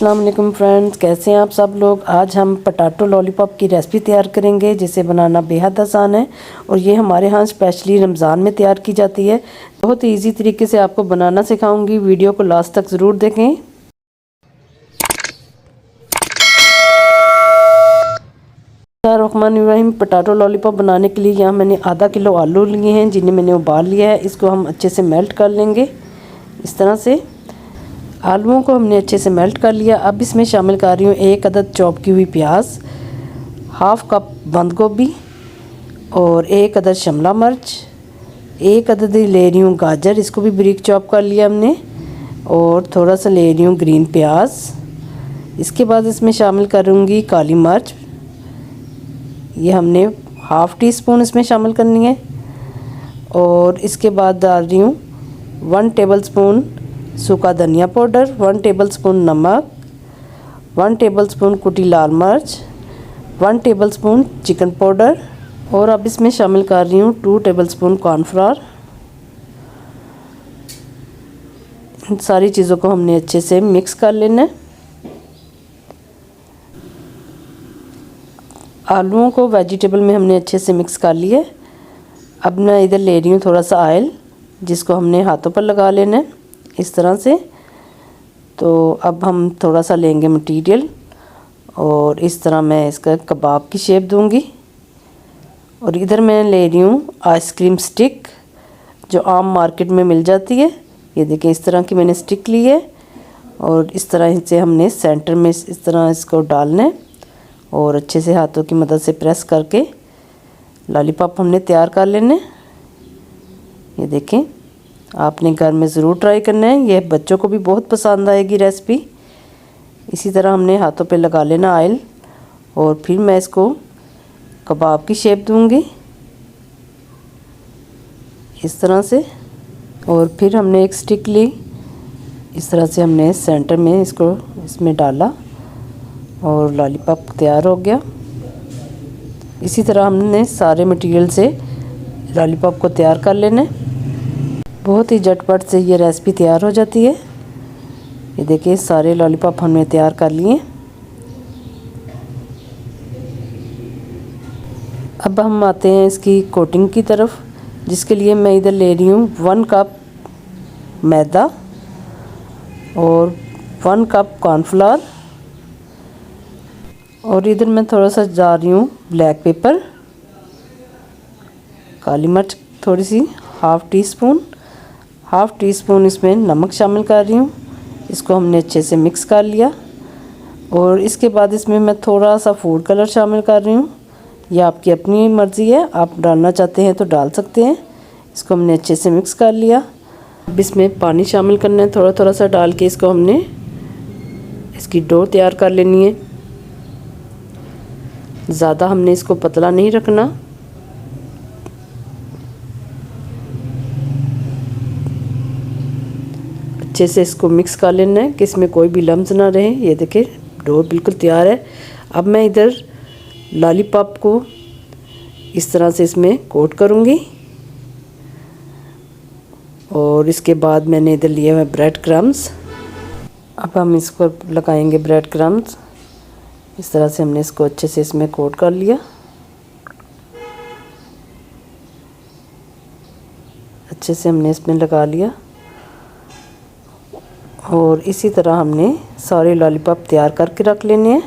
अस्सलाम वालेकुम फ्रेंड्स, कैसे हैं आप सब लोग। आज हम पोटैटो लॉलीपॉप की रेसिपी तैयार करेंगे जिसे बनाना बेहद आसान है और ये हमारे यहाँ स्पेशली रमज़ान में तैयार की जाती है। बहुत ही इजी तरीके से आपको बनाना सिखाऊंगी, वीडियो को लास्ट तक ज़रूर देखें। बिस्मिल्लाहिर्रहमानिर्रहीम। पोटैटो लॉलीपॉप बनाने के लिए यहाँ मैंने आधा किलो आलू लिए हैं जिन्हें मैंने उबाल लिया है। इसको हम अच्छे से मेल्ट कर लेंगे। इस तरह से आलूओं को हमने अच्छे से मेल्ट कर लिया। अब इसमें शामिल कर रही हूँ 1 अदद चॉप की हुई प्याज, हाफ़ कप बंद गोभी और 1 अदद शिमला मिर्च, 1 अदद ले रही हूँ गाजर, इसको भी बारीक चॉप कर लिया हमने, और थोड़ा सा ले रही हूँ ग्रीन प्याज। इसके बाद इसमें शामिल करूँगी काली मिर्च, ये हमने हाफ़ टी स्पून इसमें शामिल करनी है। और इसके बाद डाल रही हूँ 1 टेबलस्पून सूखा धनिया पाउडर, 1 टेबलस्पून नमक, 1 टेबलस्पून कुटी लाल मिर्च, 1 टेबलस्पून चिकन पाउडर, और अब इसमें शामिल कर रही हूँ 2 टेबलस्पून कॉर्नफ्लोर। इन सारी चीज़ों को हमने अच्छे से मिक्स कर लेना है। आलूओं को वेजिटेबल में हमने अच्छे से मिक्स कर लिया। अब मैं इधर ले रही हूँ थोड़ा सा ऑयल जिसको हमने हाथों पर लगा लेना है इस तरह से। तो अब हम थोड़ा सा लेंगे मटीरियल और इस तरह मैं इसका कबाब की शेप दूंगी। और इधर मैं ले रही हूँ आइसक्रीम स्टिक जो आम मार्केट में मिल जाती है। ये देखिए इस तरह की मैंने स्टिक ली है और इस तरह से हमने सेंटर में इस तरह इसको डालना है और अच्छे से हाथों की मदद से प्रेस करके लॉलीपॉप हमने तैयार कर लेने। ये देखें, आपने घर में ज़रूर ट्राई करना है, यह बच्चों को भी बहुत पसंद आएगी रेसिपी। इसी तरह हमने हाथों पे लगा लेना ऑयल और फिर मैं इसको कबाब की शेप दूंगी इस तरह से। और फिर हमने एक स्टिक ली, इस तरह से हमने सेंटर में इसको इसमें डाला और लॉलीपॉप तैयार हो गया। इसी तरह हमने सारे मटेरियल से लॉलीपॉप को तैयार कर लेना है। बहुत ही झटपट से ये रेसिपी तैयार हो जाती है। ये देखिए सारे लॉलीपॉप हमने तैयार कर लिए। अब हम आते हैं इसकी कोटिंग की तरफ, जिसके लिए मैं इधर ले रही हूँ 1 कप मैदा और 1 कप कॉर्नफ्लोर, और इधर मैं थोड़ा सा डाल रही हूँ ब्लैक पेपर, काली मिर्च थोड़ी सी हाफ़ टी स्पून इसमें नमक शामिल कर रही हूँ। इसको हमने अच्छे से मिक्स कर लिया। और इसके बाद इसमें मैं थोड़ा सा फूड कलर शामिल कर रही हूँ, यह आपकी अपनी मर्ज़ी है, आप डालना चाहते हैं तो डाल सकते हैं। इसको हमने अच्छे से मिक्स कर लिया। अब इसमें पानी शामिल करना है, थोड़ा थोड़ा सा डाल के इसको हमने इसकी डो तैयार कर लेनी है। ज़्यादा हमने इसको पतला नहीं रखना। अच्छे से इसको मिक्स कर लेना है कि इसमें कोई भी लम्स ना रहे। ये देखिए डो बिल्कुल तैयार है। अब मैं इधर लॉलीपॉप को इस तरह से इसमें कोट करूँगी और इसके बाद मैंने इधर लिए हुए ब्रेड क्रम्स। अब हम इसको लगाएंगे ब्रेड क्रम्स। इस तरह से हमने इसको अच्छे से इसमें कोट कर लिया। अच्छे से हमने इसमें लगा लिया और इसी तरह हमने सारे लॉलीपॉप तैयार करके रख लेने हैं।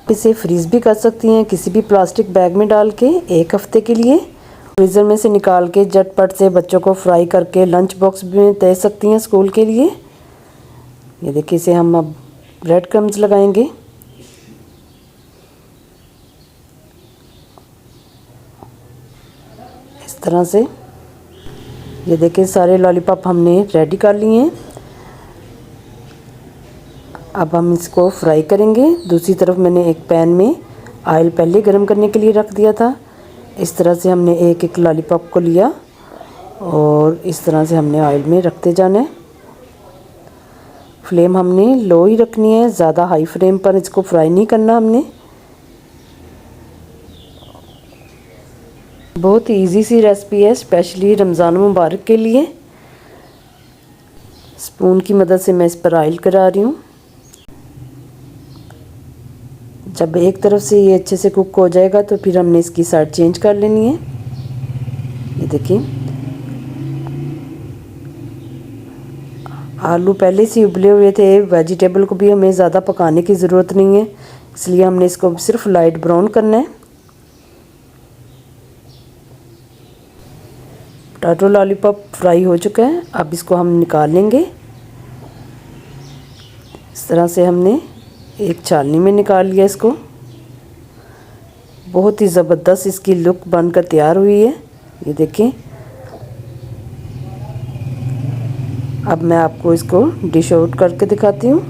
इसे फ्रीज़ भी कर सकती हैं किसी भी प्लास्टिक बैग में डाल के 1 हफ़्ते के लिए। फ्रीज़र में से निकाल के झटपट से बच्चों को फ्राई करके लंच बॉक्स में दे सकती हैं स्कूल के लिए। ये देखिए इसे हम अब ब्रेड क्रम्स लगाएंगे। इस तरह से ये देखिए सारे लॉलीपॉप हमने रेडी कर लिए हैं। अब हम इसको फ्राई करेंगे। दूसरी तरफ मैंने एक पैन में ऑयल पहले गरम करने के लिए रख दिया था। इस तरह से हमने एक एक लॉलीपॉप को लिया और इस तरह से हमने ऑयल में रखते जाना है। फ्लेम हमने लो ही रखनी है, ज़्यादा हाई फ्लेम पर इसको फ्राई नहीं करना हमने। बहुत ही इजी सी रेसिपी है, स्पेशली रमज़ान मुबारक के लिए। स्पून की मदद से मैं इस पर ऑयल करा रही हूँ। जब एक तरफ से ये अच्छे से कुक हो जाएगा तो फिर हमने इसकी साइड चेंज कर लेनी है। ये देखिए आलू पहले से उबले हुए थे। वेजिटेबल को भी हमें ज़्यादा पकाने की ज़रूरत नहीं है, इसलिए हमने इसको सिर्फ लाइट ब्राउन करना है। पोटैटो लॉलीपॉप फ्राई हो चुका है, अब इसको हम निकाल लेंगे। इस तरह से हमने एक छालनी में निकाल लिया इसको। बहुत ही ज़बरदस्त इसकी लुक बनकर तैयार हुई है। ये देखें, अब मैं आपको इसको डिश आउट करके दिखाती हूँ।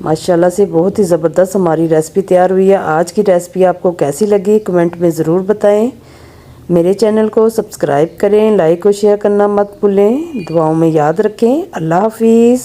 माशाल्लाह से बहुत ही ज़बरदस्त हमारी रेसिपी तैयार हुई है। आज की रेसिपी आपको कैसी लगी कमेंट में ज़रूर बताएं। मेरे चैनल को सब्सक्राइब करें, लाइक और शेयर करना मत भूलें। दुआओं में याद रखें। अल्लाह हाफिज़।